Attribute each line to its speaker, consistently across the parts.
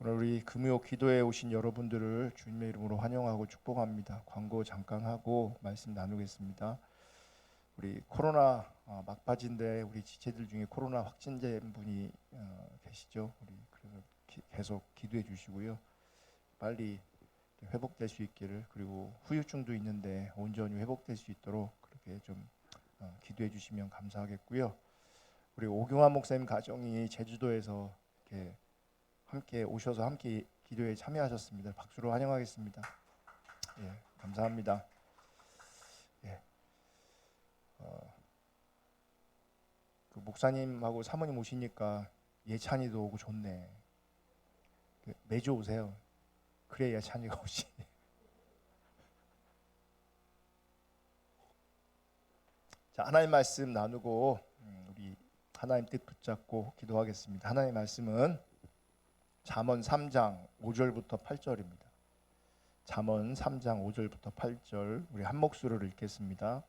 Speaker 1: 오늘 우리 금요 기도에 오신 여러분들을 주님의 이름으로 환영하고 축복합니다. 광고 잠깐 하고 말씀 나누겠습니다. 우리 코로나 막바지인데 우리 지체들 중에 코로나 확진된 분이 계시죠. 우리 그래서 계속 기도해 주시고요. 빨리 회복될 수 있기를, 그리고 후유증도 있는데 온전히 회복될 수 있도록 그렇게 좀 기도해 주시면 감사하겠고요. 우리 오경환 목사님 가정이 제주도에서 이렇게 함께 오셔서 함께 기도에 참여하셨습니다. 박수로 환영하겠습니다. 예, 감사합니다. 예, 그 목사님하고 사모님 오시니까 예찬이도 오고 좋네. 매주 오세요. 그래 예찬이가 오지. 자, 하나님 말씀 나누고 우리 하나님 뜻 붙잡고 기도하겠습니다. 하나님 말씀은 잠언 3장 5절부터 8절입니다. 잠언 3장 5절부터 8절 우리 한 목소리로 읽겠습니다.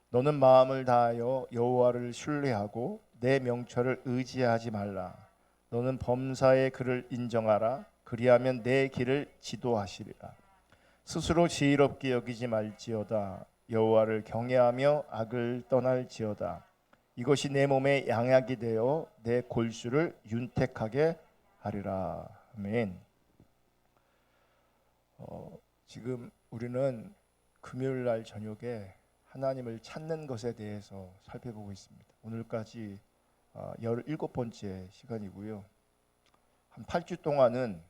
Speaker 1: 너는 마음을 다하여 여호와를 신뢰하고 내 명철을 의지하지 말라. 너는 범사의 그를 인정하라. 그리하면 내 길을 지도하시리라. 스스로 지혜롭게 여기지 말지어다. 여호와를 경외하며 악을 떠날지어다. 이것이 내 몸에 양약이 되어 내 골수를 윤택하게 하리라. 아멘. 지금 우리는 금요일 날 저녁에 하나님을 찾는 것에 대해서 살펴보고 있습니다. 오늘까지 17번째 시간이고요. 한 8주 동안은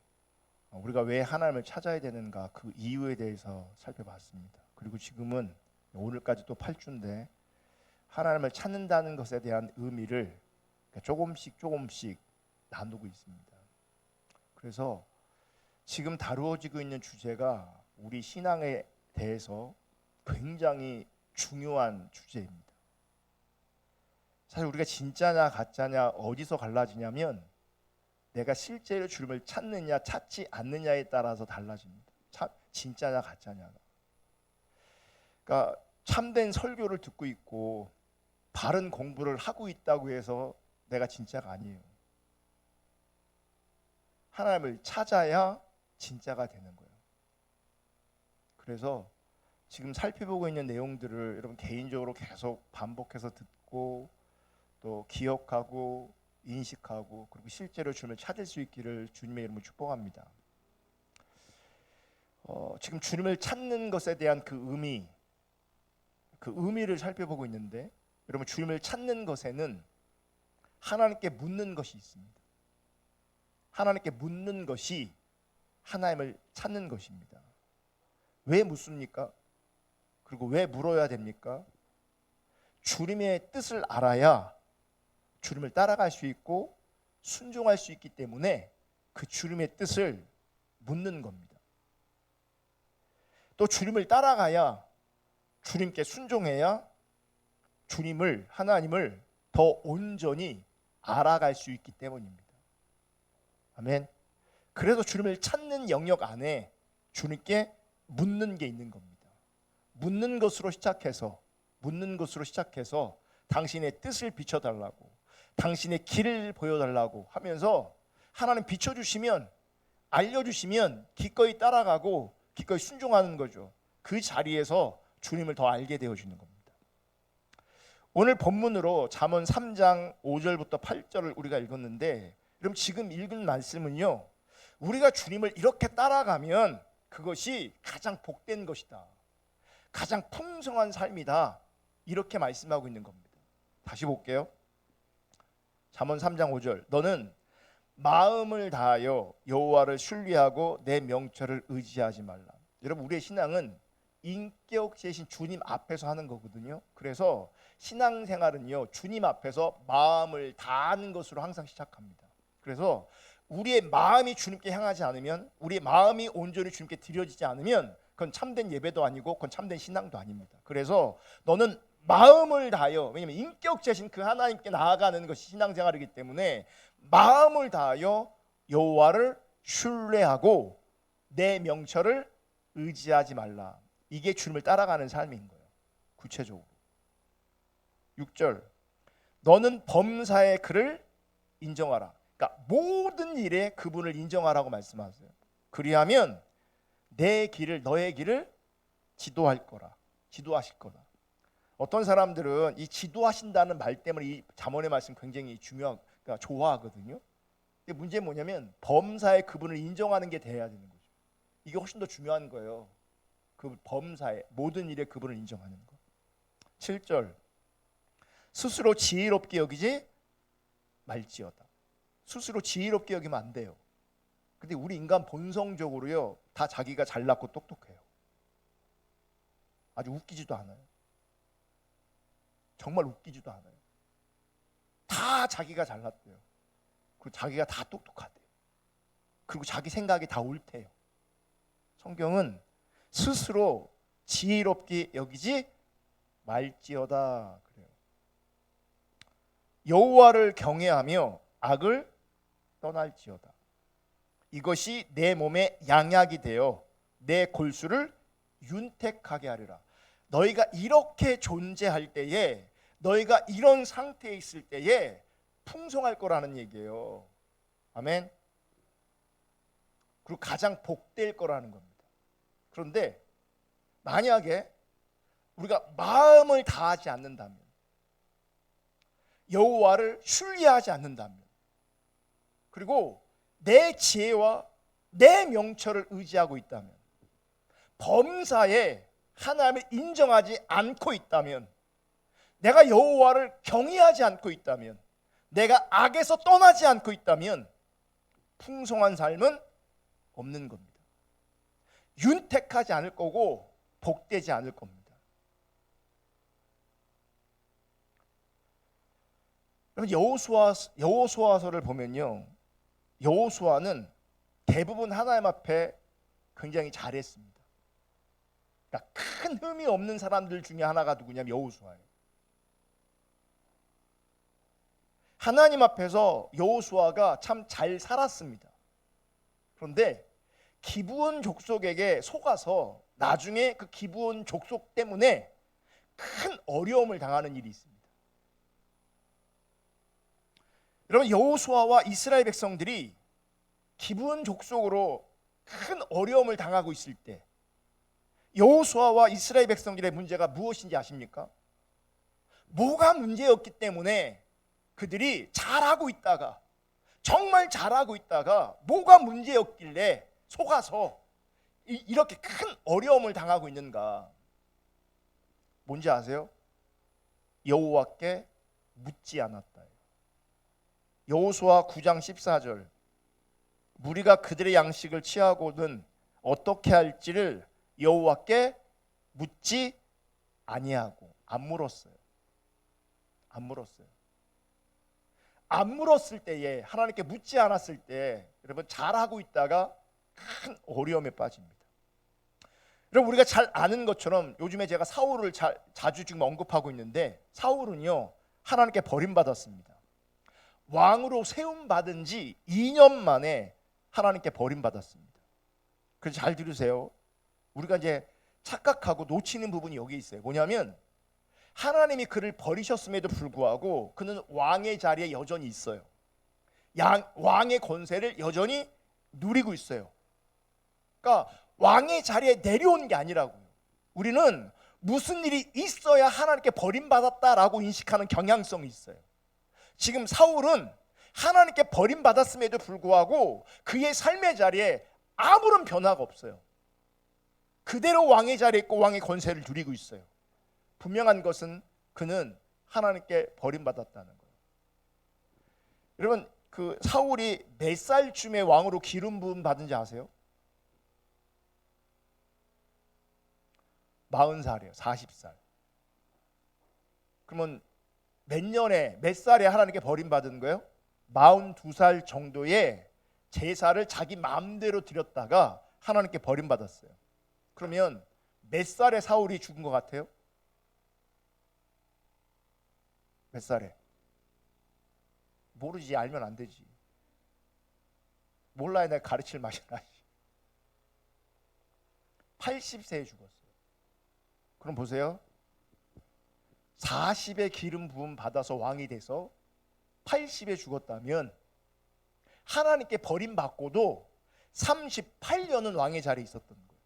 Speaker 1: 우리가 왜 하나님을 찾아야 되는가, 그 이유에 대해서 살펴봤습니다. 그리고 지금은 오늘까지 또 8주인데 하나님을 찾는다는 것에 대한 의미를 조금씩 나누고 있습니다. 그래서 지금 다루어지고 있는 주제가 우리 신앙에 대해서 굉장히 중요한 주제입니다. 사실 우리가 진짜냐 가짜냐 어디서 갈라지냐면 내가 실제로 주님을 찾느냐 찾지 않느냐에 따라서 달라집니다. 진짜냐 가짜냐가. 그러니까 참된 설교를 듣고 있고 바른 공부를 하고 있다고 해서 내가 진짜가 아니에요. 하나님을 찾아야 진짜가 되는 거예요. 그래서 지금 살펴보고 있는 내용들을 여러분 개인적으로 계속 반복해서 듣고 또 기억하고 인식하고 그리고 실제로 주님을 찾을 수 있기를 주님의 이름으로 축복합니다. 지금 주님을 찾는 것에 대한 그 의미를 살펴보고 있는데, 여러분 주님을 찾는 것에는 하나님께 묻는 것이 있습니다. 하나님께 묻는 것이 하나님을 찾는 것입니다. 왜 묻습니까? 그리고 왜 물어야 됩니까? 주님의 뜻을 알아야 주님을 따라갈 수 있고 순종할 수 있기 때문에 그 주님의 뜻을 묻는 겁니다. 또 주님을 따라가야, 주님께 순종해야 하나님을 더 온전히 알아갈 수 있기 때문입니다. 아멘. 그래서 주님을 찾는 영역 안에 주님께 묻는 게 있는 겁니다. 묻는 것으로 시작해서 당신의 뜻을 비춰달라고, 당신의 길을 보여달라고 하면서 하나님 비춰주시면, 알려주시면 기꺼이 따라가고 기꺼이 순종하는 거죠. 그 자리에서 주님을 더 알게 되어주는 겁니다. 오늘 본문으로 잠언 3장 5절부터 8절을 우리가 읽었는데, 그럼 지금 읽은 말씀은요, 우리가 주님을 이렇게 따라가면 그것이 가장 복된 것이다, 가장 풍성한 삶이다, 이렇게 말씀하고 있는 겁니다. 다시 볼게요. 잠언 3장 5절. 너는 마음을 다하여 여호와를 신뢰하고 내 명철을 의지하지 말라. 여러분 우리의 신앙은 인격체신 주님 앞에서 하는 거거든요. 그래서 신앙생활은요, 주님 앞에서 마음을 다하는 것으로 항상 시작합니다. 그래서 우리의 마음이 주님께 향하지 않으면, 우리의 마음이 온전히 주님께 드려지지 않으면 그건 참된 예배도 아니고 그건 참된 신앙도 아닙니다. 그래서 너는 마음을 다하여, 왜냐하면 인격체신 그 하나님께 나아가는 것이 신앙생활이기 때문에 마음을 다하여 여호와를 신뢰하고 내 명철을 의지하지 말라. 이게 주님을 따라가는 삶인 거예요. 구체적으로 6절. 너는 범사의 그를 인정하라. 그러니까 모든 일에 그분을 인정하라고 말씀하세요. 그리하면 내 길을, 너의 길을 지도할 거라. 지도하실 거라. 어떤 사람들은 이 지도하신다는 말 때문에 이 잠언의 말씀 굉장히 그러니까 좋아하거든요. 근데 문제는 뭐냐면 범사에 그분을 인정하는 게 돼야 되는 거죠. 이게 훨씬 더 중요한 거예요. 그 범사에 모든 일에 그분을 인정하는 거. 7절 스스로 지혜롭게 여기지 말지어다. 스스로 지혜롭게 여기면 안 돼요. 근데 우리 인간 본성적으로요 다 자기가 잘났고 똑똑해요. 아주 웃기지도 않아요. 정말 웃기지도 않아요. 다 자기가 잘났대요. 그리고 자기가 다 똑똑하대요. 그리고 자기 생각이 다 옳대요. 성경은 스스로 지혜롭게 여기지 말지어다 그래요. 여호와를 경외하며 악을 떠날지어다. 이것이 내 몸에 양약이 되어 내 골수를 윤택하게 하리라. 너희가 이렇게 존재할 때에, 너희가 이런 상태에 있을 때에 풍성할 거라는 얘기예요. 아멘. 그리고 가장 복될 거라는 겁니다. 그런데 만약에 우리가 마음을 다하지 않는다면, 여호와를 신뢰하지 않는다면, 그리고 내 지혜와 내 명철을 의지하고 있다면, 범사에 하나님을 인정하지 않고 있다면, 내가 여호와를 경외하지 않고 있다면, 내가 악에서 떠나지 않고 있다면 풍성한 삶은 없는 겁니다. 윤택하지 않을 거고 복되지 않을 겁니다. 여호수아서를 보면요, 여호수아는 대부분 하나님 앞에 굉장히 잘했습니다. 그러니까 큰 흠이 없는 사람들 중에 하나가 누구냐면 여호수아예요. 하나님 앞에서 여호수아가 참 잘 살았습니다. 그런데 기브온 족속에게 속아서 나중에 그 기브온 족속 때문에 큰 어려움을 당하는 일이 있습니다. 여러분, 여호수아와 이스라엘 백성들이 기브온 족속으로 큰 어려움을 당하고 있을 때 여호수아와 이스라엘 백성들의 문제가 무엇인지 아십니까? 뭐가 문제였기 때문에 그들이 잘하고 있다가, 정말 잘하고 있다가 뭐가 문제였길래 속아서 이렇게 큰 어려움을 당하고 있는가? 뭔지 아세요? 여호와께 묻지 않았다. 여호수아 9장 14절, 무리가 그들의 양식을 취하고는 어떻게 할지를 여호와께 묻지 아니하고, 안 물었어요. 안 물었어요. 안 물었을 때에, 하나님께 묻지 않았을 때, 여러분 잘하고 있다가 큰 어려움에 빠집니다. 여러분, 우리가 잘 아는 것처럼 요즘에 제가 사울을 자주 지금 언급하고 있는데, 사울은요 하나님께 버림받았습니다. 왕으로 세움받은 지 2년 만에 하나님께 버림받았습니다. 그래서 잘 들으세요. 우리가 이제 착각하고 놓치는 부분이 여기 있어요. 뭐냐면 하나님이 그를 버리셨음에도 불구하고 그는 왕의 자리에 여전히 있어요. 왕의 권세를 여전히 누리고 있어요. 그러니까 왕의 자리에 내려온 게 아니라고요. 우리는 무슨 일이 있어야 하나님께 버림받았다라고 인식하는 경향성이 있어요. 지금 사울은 하나님께 버림받았음에도 불구하고 그의 삶의 자리에 아무런 변화가 없어요. 그대로 왕의 자리에 있고 왕의 권세를 누리고 있어요. 분명한 것은 그는 하나님께 버림받았다는 거예요. 여러분, 그 사울이 몇 살쯤에 왕으로 기름 부음 받은지 아세요? 40살이에요. 40살. 그러면 몇 살에 하나님께 버림받은 거예요? 42살 정도의 제사를 자기 마음대로 드렸다가 하나님께 버림받았어요. 그러면 몇 살에 사울이 죽은 것 같아요? 몇 살에? 모르지, 알면 안 되지. 몰라야 내가 가르칠 맛이나. 80세에 죽었어요. 그럼 보세요. 40에 기름 부음 받아서 왕이 돼서 80에 죽었다면 하나님께 버림받고도 38년은 왕의 자리에 있었던 거예요.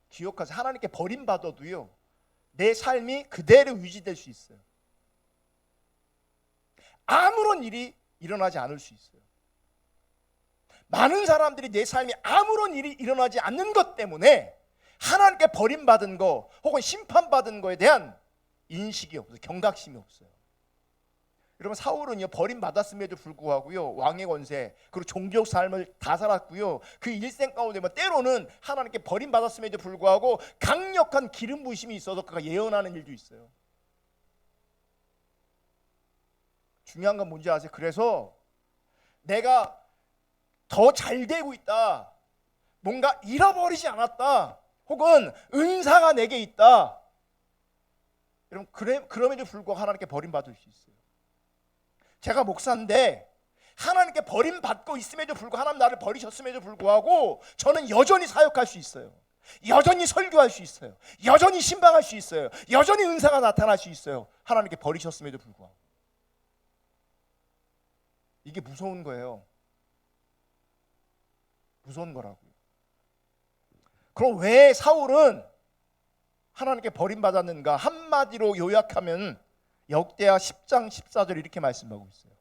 Speaker 1: 기억하세요. 하나님께 버림받아도요, 내 삶이 그대로 유지될 수 있어요. 아무런 일이 일어나지 않을 수 있어요. 많은 사람들이 내 삶에 아무런 일이 일어나지 않는 것 때문에 하나님께 버림받은 거 혹은 심판받은 거에 대한 인식이 없어요. 경각심이 없어요. 여러분, 사울은요, 버림받았음에도 불구하고요, 왕의 권세 그리고 종족 삶을 다 살았고요, 그 일생 가운데 때로는 하나님께 버림받았음에도 불구하고 강력한 기름 부으심이 있어서 그가 예언하는 일도 있어요. 중요한 건 뭔지 아세요? 그래서 내가 더 잘 되고 있다, 뭔가 잃어버리지 않았다, 혹은 은사가 내게 있다, 여러분, 그럼에도 불구하고 하나님께 버림받을 수 있어요. 제가 목사인데 하나님께 버림받고 있음에도 불구하고, 하나님 나를 버리셨음에도 불구하고 저는 여전히 사역할 수 있어요. 여전히 설교할 수 있어요. 여전히 신방할 수 있어요. 여전히 은사가 나타날 수 있어요. 하나님께 버리셨음에도 불구하고. 이게 무서운 거예요. 무서운 거라고요. 그럼 왜 사울은 하나님께 버림받았는가? 한마디로 요약하면 역대하 10장 14절 이렇게 말씀하고 있어요.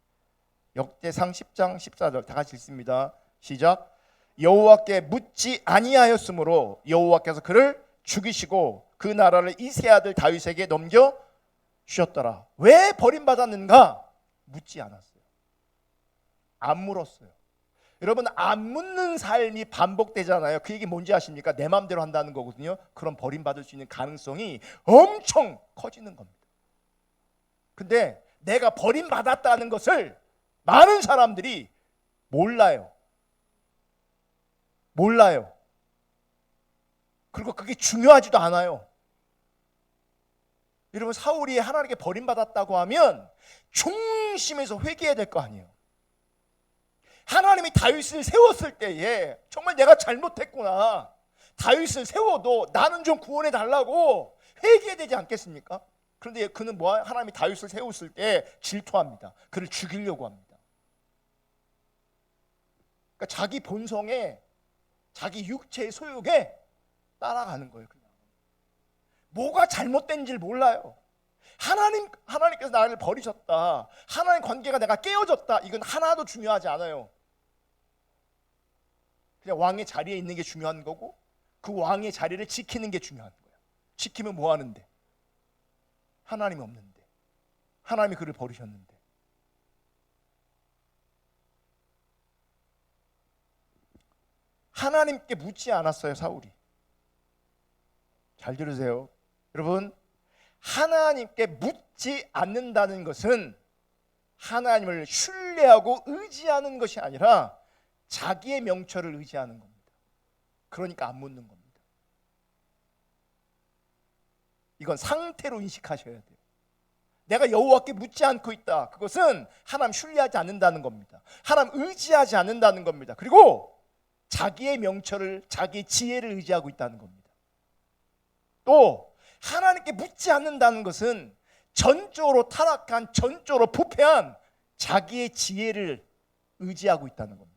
Speaker 1: 역대상 10장 14절 다 같이 읽습니다. 시작. 여호와께 묻지 아니하였으므로 여호와께서 그를 죽이시고 그 나라를 이새 아들 다윗에게 넘겨 주셨더라. 왜 버림받았는가? 묻지 않았어요. 안 물었어요. 여러분, 안 묻는 삶이 반복되잖아요. 그 얘기 뭔지 아십니까? 내 마음대로 한다는 거거든요. 그럼 버림받을 수 있는 가능성이 엄청 커지는 겁니다. 근데 내가 버림받았다는 것을 많은 사람들이 몰라요. 그리고 그게 중요하지도 않아요. 여러분, 사울이 하나님께 버림받았다고 하면 중심에서 회개해야 될 거 아니에요. 하나님이 다윗을 세웠을 때에 정말 내가 잘못했구나, 다윗을 세워도 나는 좀 구원해 달라고 회개해야 되지 않겠습니까? 그런데 그는 뭐야? 하나님이 다윗을 세웠을 때 질투합니다. 그를 죽이려고 합니다. 그러니까 자기 본성에, 자기 육체의 소욕에 따라가는 거예요. 그냥. 뭐가 잘못된지를 몰라요. 하나님께서 나를 버리셨다, 하나님 관계가 내가 깨어졌다, 이건 하나도 중요하지 않아요. 그냥 왕의 자리에 있는 게 중요한 거고, 그 왕의 자리를 지키는 게 중요한 거예요. 지키면 뭐 하는데? 하나님이 없는데, 하나님이 그를 버리셨는데. 하나님께 묻지 않았어요, 사울이. 잘 들으세요. 여러분, 하나님께 묻지 않는다는 것은 하나님을 신뢰하고 의지하는 것이 아니라 자기의 명철을 의지하는 겁니다. 그러니까 안 묻는 겁니다. 이건 상태로 인식하셔야 돼요. 내가 여호와께 묻지 않고 있다, 그것은 하나님 신뢰하지 않는다는 겁니다. 하나님 의지하지 않는다는 겁니다. 그리고 자기의 명철을, 자기의 지혜를 의지하고 있다는 겁니다. 또 하나님께 묻지 않는다는 것은 전적으로 타락한, 전적으로 부패한 자기의 지혜를 의지하고 있다는 겁니다.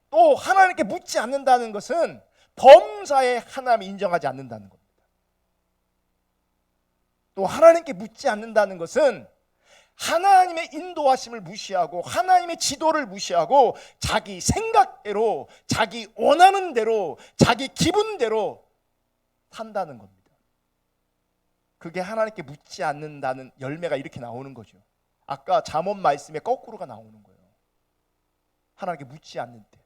Speaker 1: 또 하나님께 묻지 않는다는 것은 범사에 하나님을 인정하지 않는다는 겁니다. 또 하나님께 묻지 않는다는 것은 하나님의 인도하심을 무시하고 하나님의 지도를 무시하고 자기 생각대로, 자기 원하는 대로, 자기 기분대로 산다는 겁니다. 그게 하나님께 묻지 않는다는 열매가 이렇게 나오는 거죠. 아까 잠언 말씀에 거꾸로가 나오는 거예요. 하나님께 묻지 않는 때.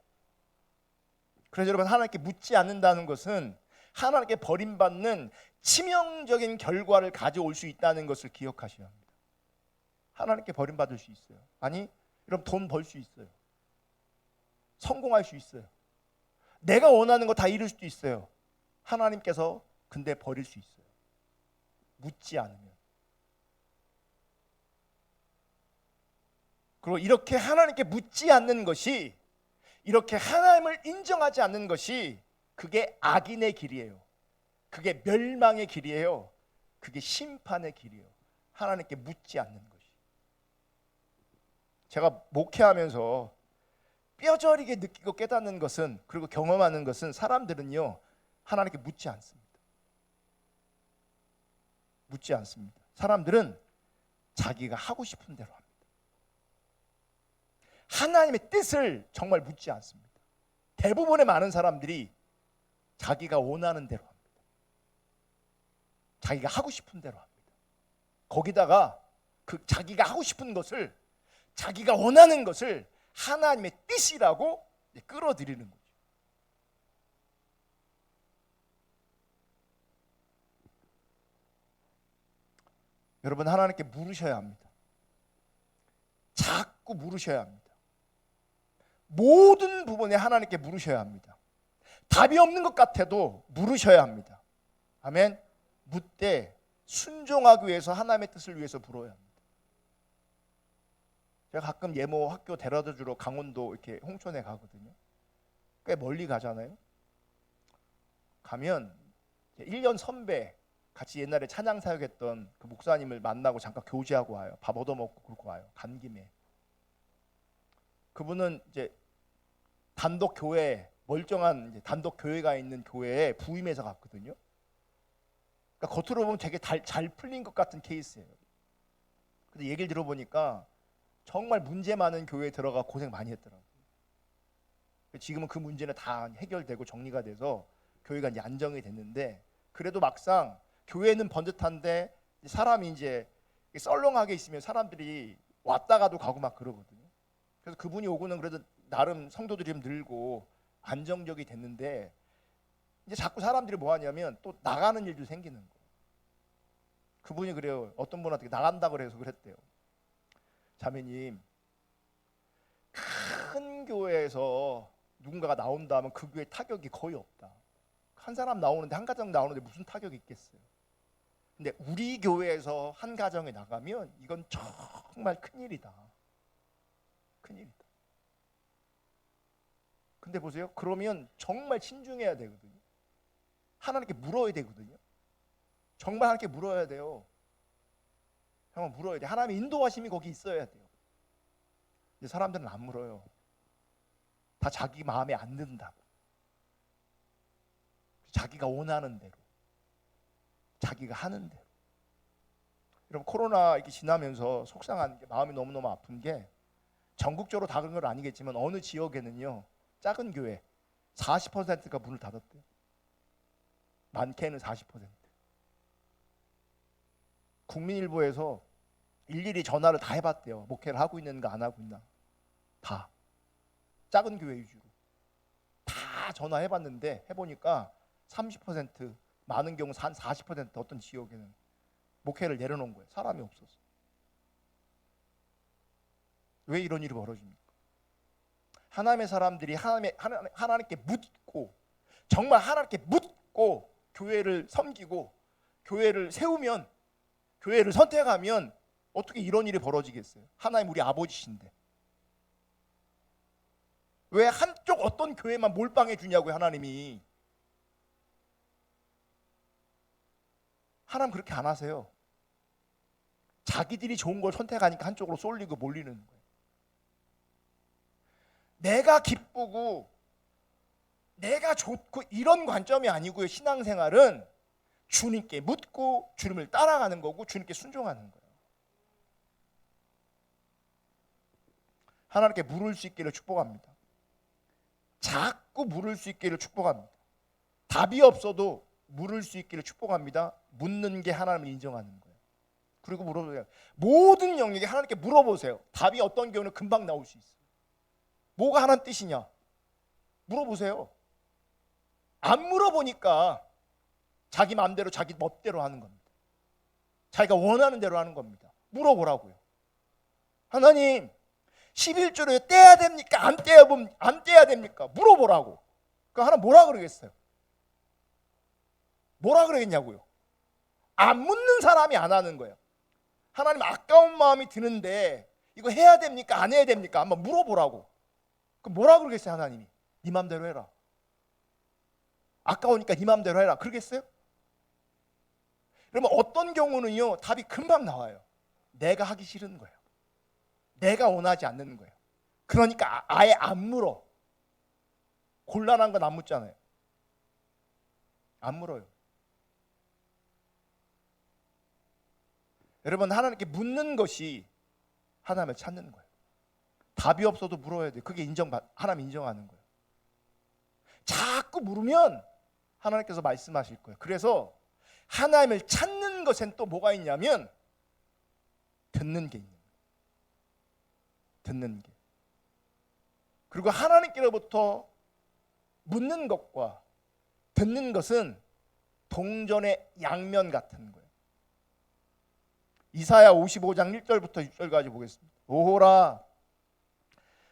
Speaker 1: 그래서 여러분, 하나님께 묻지 않는다는 것은 하나님께 버림받는 치명적인 결과를 가져올 수 있다는 것을 기억하셔야 합니다. 하나님께 버림받을 수 있어요. 아니, 여러분, 돈 벌 수 있어요. 성공할 수 있어요. 내가 원하는 거 다 이룰 수도 있어요. 하나님께서 근데 버릴 수 있어요. 묻지 않으면. 그리고 이렇게 하나님께 묻지 않는 것이, 이렇게 하나님을 인정하지 않는 것이, 그게 악인의 길이에요. 그게 멸망의 길이에요. 그게 심판의 길이에요. 하나님께 묻지 않는 것이. 제가 목회하면서 뼈저리게 느끼고 깨닫는 것은, 그리고 경험하는 것은, 사람들은요 하나님께 묻지 않습니다. 묻지 않습니다. 사람들은 자기가 하고 싶은 대로 합니다. 하나님의 뜻을 정말 묻지 않습니다. 대부분의 많은 사람들이 자기가 원하는 대로 합니다. 자기가 하고 싶은 대로 합니다. 거기다가 그 자기가 하고 싶은 것을, 자기가 원하는 것을 하나님의 뜻이라고 끌어들이는 거죠. 여러분, 하나님께 물으셔야 합니다. 자꾸 물으셔야 합니다. 모든 부분에 하나님께 물으셔야 합니다. 답이 없는 것 같아도 물으셔야 합니다. 아멘. 묻되 순종하기 위해서, 하나님의 뜻을 위해서 물어야 합니다. 제가 가끔 예모 학교 데려다 주러 강원도 이렇게 홍천에 가거든요. 꽤 멀리 가잖아요. 가면 1년 선배, 같이 옛날에 찬양 사역했던 그 목사님을 만나고 잠깐 교제하고 와요. 밥 얻어먹고 그러고 와요. 간 김에. 그분은 이제 단독 교회, 멀쩡한 이제 단독 교회가 있는 교회에 부임해서 갔거든요. 그러니까 겉으로 보면 되게 잘 풀린 것 같은 케이스예요. 근데 얘기를 들어보니까 정말 문제 많은 교회에 들어가 고생 많이 했더라고요. 지금은 그 문제는 다 해결되고 정리가 돼서 교회가 이제 안정이 됐는데, 그래도 막상 교회는 번듯한데 사람이 이제 썰렁하게 있으면 사람들이 왔다가도 가고 막 그러거든요. 그래서 그분이 오고는 그래도 나름 성도들이 좀 늘고 안정적이 됐는데, 이제 자꾸 사람들이 뭐 하냐면 또 나가는 일도 생기는 거예요. 그분이 그래요. 어떤 분한테 나간다 그래서 그랬대요. 자매님, 큰 교회에서 누군가가 나온다 하면 그 교회 타격이 거의 없다. 한 사람 나오는데, 한 가정 나오는데 무슨 타격이 있겠어요. 근데 우리 교회에서 한 가정에 나가면 이건 정말 큰일이다. 큰일이다. 근데 보세요. 그러면 정말 신중해야 되거든요. 하나님께 물어야 되거든요. 정말 하나님께 물어야 돼요. 정말 물어야 돼. 하나님의 인도하심이 거기 있어야 돼요. 근데 사람들은 안 물어요. 다 자기 마음에 안 든다고. 자기가 원하는 대로, 자기가 하는 대로. 여러분, 코로나 이렇게 지나면서 속상한 게, 마음이 너무너무 아픈 게, 전국적으로 다 그런 건 아니겠지만 어느 지역에는요 작은 교회 40%가 문을 닫았대요. 많게는 40%. 국민일보에서 일일이 전화를 다 해봤대요. 목회를 하고 있는가 안 하고 있나. 다 작은 교회 위주로 다 전화해봤는데, 해보니까 30%, 많은 경우 한 40%, 어떤 지역에는 목회를 내려놓은 거예요. 사람이 없어서. 왜 이런 일이 벌어집니까? 하나님의 사람들이 하나님께 묻고, 정말 하나님께 묻고 교회를 섬기고 교회를 세우면, 교회를 선택하면 어떻게 이런 일이 벌어지겠어요? 하나님 우리 아버지신데 왜 한쪽 어떤 교회만 몰빵해 주냐고요. 하나님이. 하나님 그렇게 안 하세요. 자기들이 좋은 걸 선택하니까 한쪽으로 쏠리고 몰리는 거예요. 내가 기쁘고 내가 좋고 이런 관점이 아니고요. 신앙생활은 주님께 묻고 주님을 따라가는 거고 주님께 순종하는 거예요. 하나님께 물을 수 있기를 축복합니다. 자꾸 물을 수 있기를 축복합니다. 답이 없어도 물을 수 있기를 축복합니다. 묻는 게 하나님을 인정하는 거예요. 그리고 물어보세요. 모든 영역에 하나님께 물어보세요. 답이 어떤 경우는 금방 나올 수 있어요. 뭐가 하나님 뜻이냐? 물어보세요. 안 물어보니까 자기 마음대로 자기 멋대로 하는 겁니다. 자기가 원하는 대로 하는 겁니다. 물어보라고요. 하나님 11조를 떼야 됩니까? 안 떼야 됩니까? 물어보라고. 그 하나님 뭐라 그러겠어요? 뭐라 그러겠냐고요? 안 묻는 사람이 안 하는 거예요. 하나님 아까운 마음이 드는데 이거 해야 됩니까? 안 해야 됩니까? 한번 물어보라고. 그럼 뭐라 그러겠어요? 하나님이 네 맘대로 해라. 아까우니까 네 맘대로 해라. 그러겠어요? 그러면 어떤 경우는요 답이 금방 나와요. 내가 하기 싫은 거예요. 내가 원하지 않는 거예요. 그러니까 아예 안 물어. 곤란한 건 안 묻잖아요. 안 물어요. 여러분, 하나님께 묻는 것이 하나님을 찾는 거예요. 답이 없어도 물어야 돼요. 그게 하나님 인정하는 거예요. 자꾸 물으면 하나님께서 말씀하실 거예요. 그래서 하나님을 찾는 것엔 또 뭐가 있냐면 듣는 게 있는 거예요. 듣는 게. 그리고 하나님께로부터 묻는 것과 듣는 것은 동전의 양면 같은 거예요. 이사야 55장 1절부터 6절까지 보겠습니다. 오호라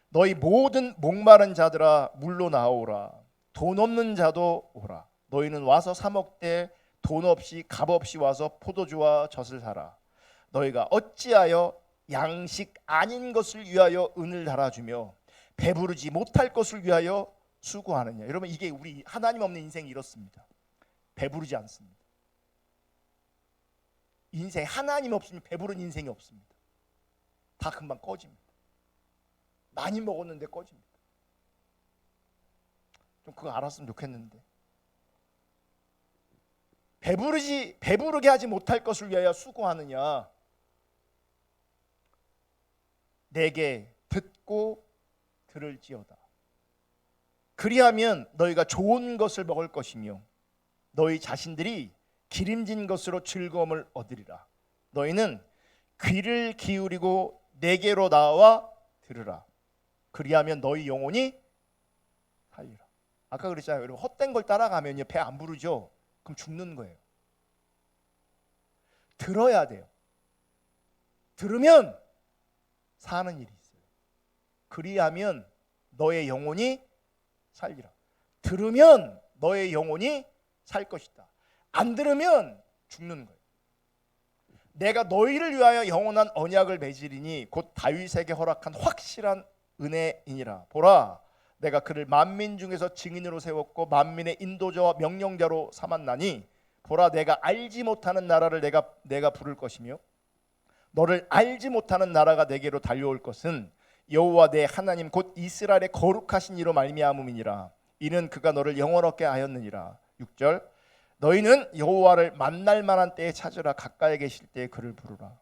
Speaker 1: 너희 모든 목마른 자들아 물로 나오라. 돈 없는 자도 오라. 너희는 와서 사 먹되 돈 없이 값 없이 와서 포도주와 젖을 사라. 너희가 어찌하여 양식 아닌 것을 위하여 은을 달아주며 배부르지 못할 것을 위하여 수고하느냐. 여러분, 이게 우리 하나님 없는 인생이 이렇습니다. 배부르지 않습니다. 인생 하나님 없으면 배부른 인생이 없습니다. 다 금방 꺼집니다. 많이 먹었는데 꺼집니다. 좀 그거 알았으면 좋겠는데. 배부르게 하지 못할 것을 위하여 수고하느냐. 내게 듣고 들을지어다. 그리하면 너희가 좋은 것을 먹을 것이며 너희 자신들이 기름진 것으로 즐거움을 얻으리라. 너희는 귀를 기울이고 내게로 나와 들으라. 그리하면 너희 영혼이 살리라. 아까 그랬잖아요. 여러분, 헛된 걸 따라가면요 배 안 부르죠. 그럼 죽는 거예요. 들어야 돼요. 들으면 사는 일이 있어요. 그리하면 너의 영혼이 살리라. 들으면 너의 영혼이 살 것이다. 안 들으면 죽는 거예요. 내가 너희를 위하여 영원한 언약을 맺으리니 곧 다윗에게 허락한 확실한 은혜이니라. 보라, 내가 그를 만민 중에서 증인으로 세웠고 만민의 인도자와 명령자로 삼았나니 보라, 내가 알지 못하는 나라를 내가 부를 것이며 너를 알지 못하는 나라가 내게로 달려올 것은 여호와 내 하나님 곧 이스라엘의 거룩하신 이로 말미암음이니라. 이는 그가 너를 영원하게 하였느니라. 6절 너희는 여호와를 만날 만한 때에 찾으라. 가까이 계실 때에 그를 부르라.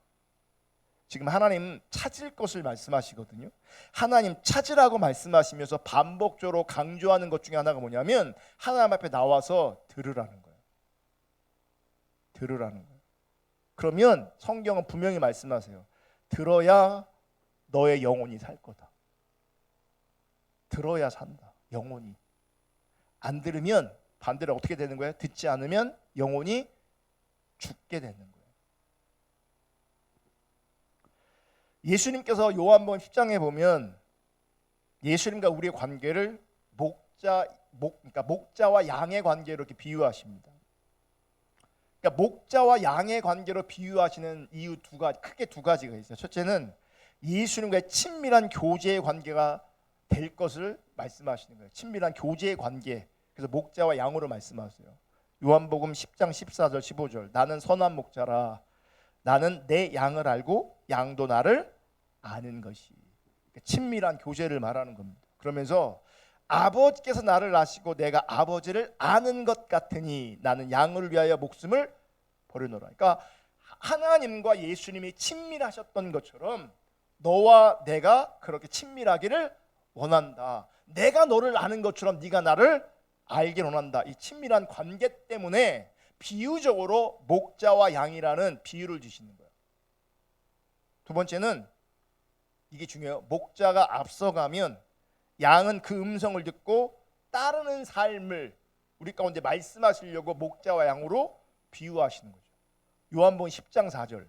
Speaker 1: 지금 하나님 찾을 것을 말씀하시거든요. 하나님 찾으라고 말씀하시면서 반복적으로 강조하는 것 중에 하나가 뭐냐면 하나님 앞에 나와서 들으라는 거예요. 들으라는 거예요. 그러면 성경은 분명히 말씀하세요. 들어야 너의 영혼이 살 거다. 들어야 산다. 영혼이. 안 들으면 반대로 어떻게 되는 거예요? 듣지 않으면 영혼이 죽게 되는 거예요. 예수님께서 요한복음 10장에 보면 예수님과 우리의 관계를 그러니까 목자와 양의 관계로 이렇게 비유하십니다. 그러니까 목자와 양의 관계로 비유하시는 이유 크게 두 가지가 있어요. 첫째는 예수님과의 친밀한 교제의 관계가 될 것을 말씀하시는 거예요. 친밀한 교제의 관계. 그래서 목자와 양으로 말씀하세요. 요한복음 10장 14절 15절 나는 선한 목자라. 나는 내 양을 알고 양도 나를 아는 것이. 그러니까 친밀한 교제를 말하는 겁니다. 그러면서 아버지께서 나를 아시고 내가 아버지를 아는 것 같으니 나는 양을 위하여 목숨을 버리노라. 그러니까 하나님과 예수님이 친밀하셨던 것처럼 너와 내가 그렇게 친밀하기를 원한다. 내가 너를 아는 것처럼 네가 나를 알길 원한다. 이 친밀한 관계 때문에 비유적으로 목자와 양이라는 비유를 주시는 거예요. 두 번째는 이게 중요해요. 목자가 앞서가면 양은 그 음성을 듣고 따르는 삶을 우리 가운데 말씀하시려고 목자와 양으로 비유하시는 거죠. 요한복음 10장 4절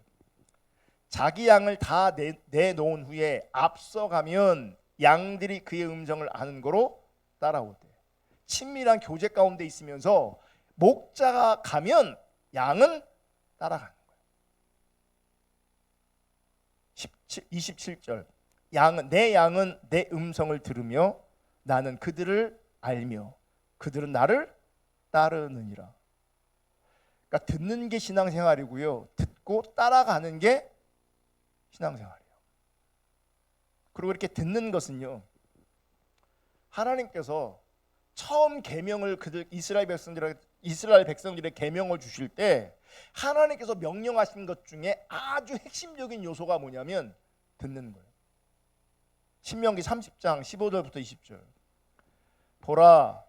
Speaker 1: 자기 양을 다 내놓은 후에 앞서가면 양들이 그의 음성을 아는 거로 따라오대. 친밀한 교제 가운데 있으면서 목자가 가면 양은 따라가는 거예요. 27절 내 양은 내 음성을 들으며 나는 그들을 알며 그들은 나를 따르느니라. 그러니까 듣는 게 신앙생활이고요. 듣고 따라가는 게 신앙생활이에요. 그리고 이렇게 듣는 것은요, 하나님께서 처음 계명을 이스라엘 백성들의 계명을 주실 때 하나님께서 명령하신 것 중에 아주 핵심적인 요소가 뭐냐면 듣는 거예요. 신명기 30장 15절부터 20절. 보라,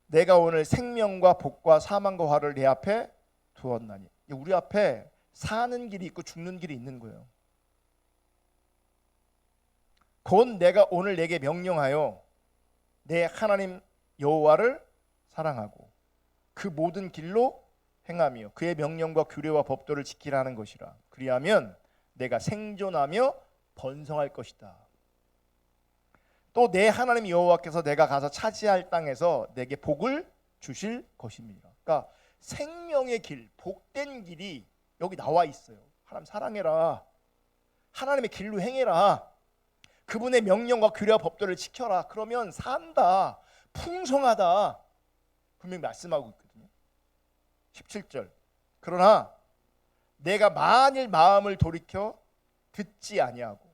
Speaker 1: 내가 오늘 생명과 복과 사망과 화를 내 앞에 두었나니. 우리 앞에 사는 길이 있고 죽는 길이 있는 거예요. 곧 내가 오늘 내게 명령하여 내 하나님 여호와를 사랑하고 그 모든 길로 행하며 그의 명령과 규례와 법도를 지키라는 것이라. 그리하면 내가 생존하며 번성할 것이다. 또 내 하나님 여호와께서 내가 가서 차지할 땅에서 내게 복을 주실 것입니다. 그러니까 생명의 길, 복된 길이 여기 나와 있어요. 하나님 사랑해라. 하나님의 길로 행해라. 그분의 명령과 규례와 법도를 지켜라. 그러면 산다. 풍성하다. 분명히 말씀하고 있거든요. 17절. 그러나 내가 만일 마음을 돌이켜 듣지 아니하고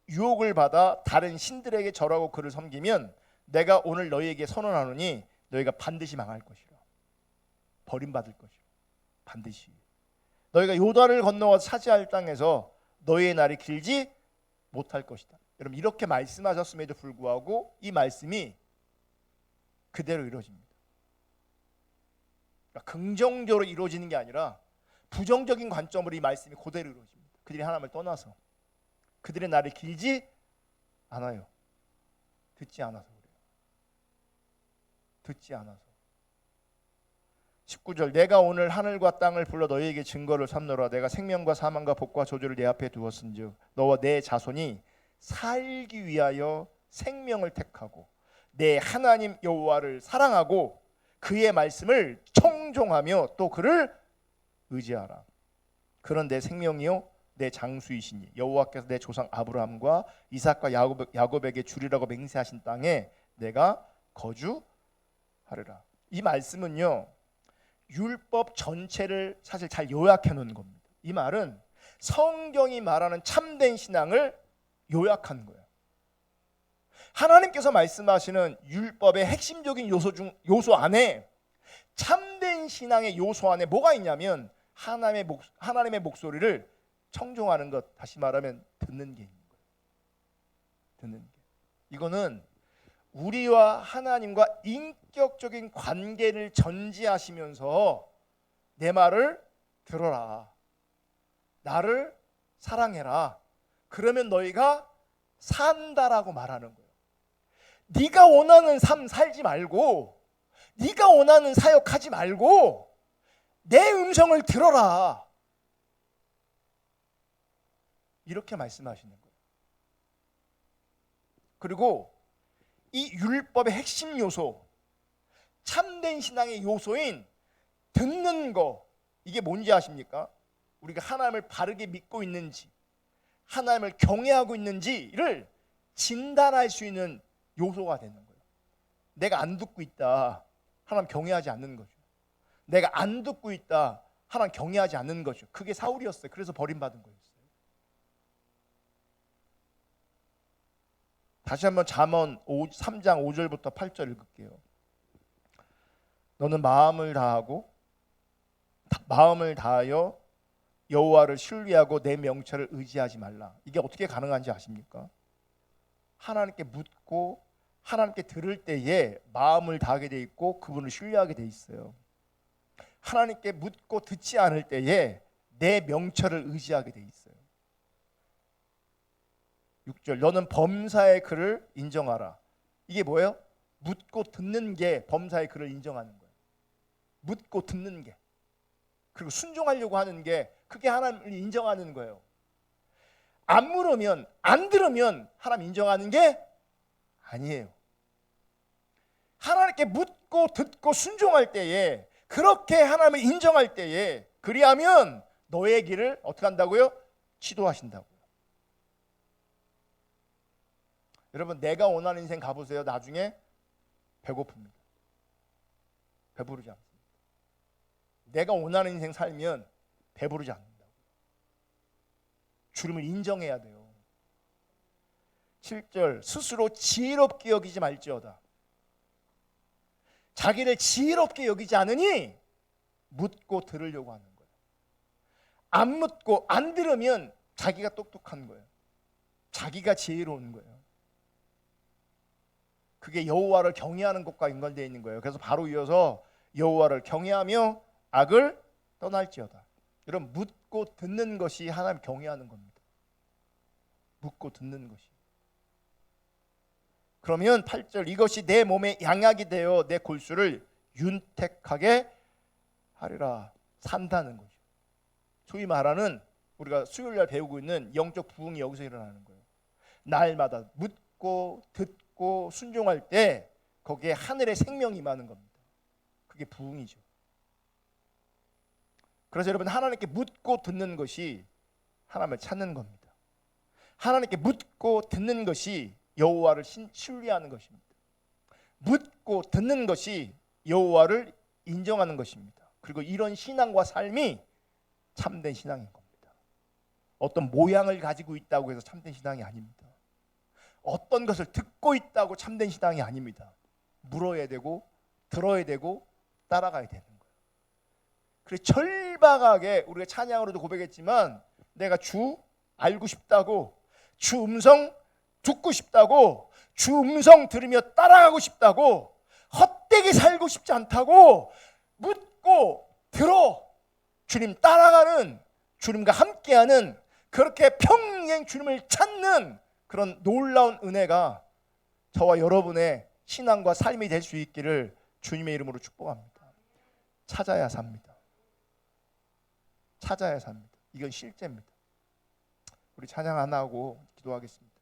Speaker 1: 유혹을 받아 다른 신들에게 절하고 그를 섬기면 내가 오늘 너희에게 선언하노니 너희가 반드시 망할 것이라. 버림받을 것이라. 반드시. 너희가 요단을 건너와서 차지할 땅에서 너희의 날이 길지 못할 것이다. 여러분, 이렇게 말씀하셨음에도 불구하고 이 말씀이 그대로 이루어집니다. 그러니까 긍정적으로 이루어지는 게 아니라 부정적인 관점으로 이 말씀이 그대로 이루어집니다. 그들이 하나님을 떠나서 그들의 날이 길지 않아요. 듣지 않아서 그래요. 듣지 않아서. 19절. 내가 오늘 하늘과 땅을 불러 너희에게 증거를 삼노라. 내가 생명과 사망과 복과 저주를 내 앞에 두었은즉 너와 내 자손이 살기 위하여 생명을 택하고 내 하나님 여호와를 사랑하고 그의 말씀을 청종하며 또 그를 의지하라. 그런 내 생명이요 내 장수이시니 여호와께서 내 조상 아브라함과 이삭과 야곱에게 주리라고 맹세하신 땅에 내가 거주하리라. 이 말씀은요, 율법 전체를 사실 잘 요약해 놓은 겁니다. 이 말은 성경이 말하는 참된 신앙을 요약한 거예요. 하나님께서 말씀하시는 율법의 핵심적인 요소 안에, 참된 신앙의 요소 안에 뭐가 있냐면 하나님의 목소리를 청종하는 것, 다시 말하면 듣는 게 있는 거예요. 듣는 게. 이거는 우리와 하나님과 인격적인 관계를 전제하시면서 내 말을 들어라. 나를 사랑해라. 그러면 너희가 산다라고 말하는 거예요. 네가 원하는 삶 살지 말고, 네가 원하는 사역하지 말고 내 음성을 들어라. 이렇게 말씀하시는 거예요. 그리고 이 율법의 핵심 요소, 참된 신앙의 요소인 듣는 거, 이게 뭔지 아십니까? 우리가 하나님을 바르게 믿고 있는지, 하나님을 경외하고 있는지를 진단할 수 있는 요소가 되는 거예요. 내가 안 듣고 있다, 하나님 경외하지 않는 거죠. 내가 안 듣고 있다, 하나님 경외하지 않는 거죠. 그게 사울이었어요. 그래서 버림받은 거였어요. 다시 한번 잠언 3장 5절부터 8절 읽을게요. 너는 마음을 다하여 여호와를 신뢰하고 내 명철을 의지하지 말라. 이게 어떻게 가능한지 아십니까? 하나님께 묻고 하나님께 들을 때에 마음을 다하게 돼 있고 그분을 신뢰하게 돼 있어요. 하나님께 묻고 듣지 않을 때에 내 명철을 의지하게 돼 있어요. 6절. 너는 범사의 글을 인정하라. 이게 뭐예요? 묻고 듣는 게 범사의 글을 인정하는 거예요. 묻고 듣는 게, 그리고 순종하려고 하는 게, 그게 하나님을 인정하는 거예요. 안 물으면, 안 들으면 하나님 인정하는 게 아니에요. 하나님께 묻고 듣고 순종할 때에, 그렇게 하나님을 인정할 때에, 그리하면 너의 길을 어떻게 한다고요? 지도하신다고요. 여러분, 내가 원하는 인생 가보세요. 나중에 배고픕니다. 배부르지 않습니다. 내가 원하는 인생 살면 배부르지 않는다고. 주님을 인정해야 돼요. 7절 스스로 지혜롭게 여기지 말지어다. 자기를 지혜롭게 여기지 않으니 묻고 들으려고 하는 거예요. 안 묻고 안 들으면 자기가 똑똑한 거예요. 자기가 지혜로운 거예요. 그게 여호와를 경외하는 것과 연관되어 있는 거예요. 그래서 바로 이어서 여호와를 경외하며 악을 떠날지어다. 여러분, 묻고 듣는 것이 하나님 경외하는 겁니다. 묻고 듣는 것이. 그러면 8절 이것이 내 몸에 양약이 되어 내 골수를 윤택하게 하리라. 산다는 거죠. 소위 말하는 우리가 수요일날 배우고 있는 영적 부흥이 여기서 일어나는 거예요. 날마다 묻고 듣고 순종할 때 거기에 하늘의 생명이 임하는 겁니다. 그게 부흥이죠. 그래서 여러분, 하나님께 묻고 듣는 것이 하나님을 찾는 겁니다. 하나님께 묻고 듣는 것이 여호와를 신뢰하는 것입니다. 묻고 듣는 것이 여호와를 인정하는 것입니다. 그리고 이런 신앙과 삶이 참된 신앙인 겁니다. 어떤 모양을 가지고 있다고 해서 참된 신앙이 아닙니다. 어떤 것을 듣고 있다고 참된 신앙이 아닙니다. 물어야 되고 들어야 되고 따라가야 되는 거예요. 그래서 절박하게 우리가 찬양으로도 고백했지만 내가 주 알고 싶다고, 주 음성 듣고 싶다고, 주 음성 들으며 따라가고 싶다고, 헛되게 살고 싶지 않다고 묻고 들어 주님 따라가는, 주님과 함께하는, 그렇게 평생 주님을 찾는 그런 놀라운 은혜가 저와 여러분의 신앙과 삶이 될 수 있기를 주님의 이름으로 축복합니다. 찾아야 삽니다. 찾아야 삽니다. 이건 실제입니다. 우리 찬양 하나 하고 기도하겠습니다.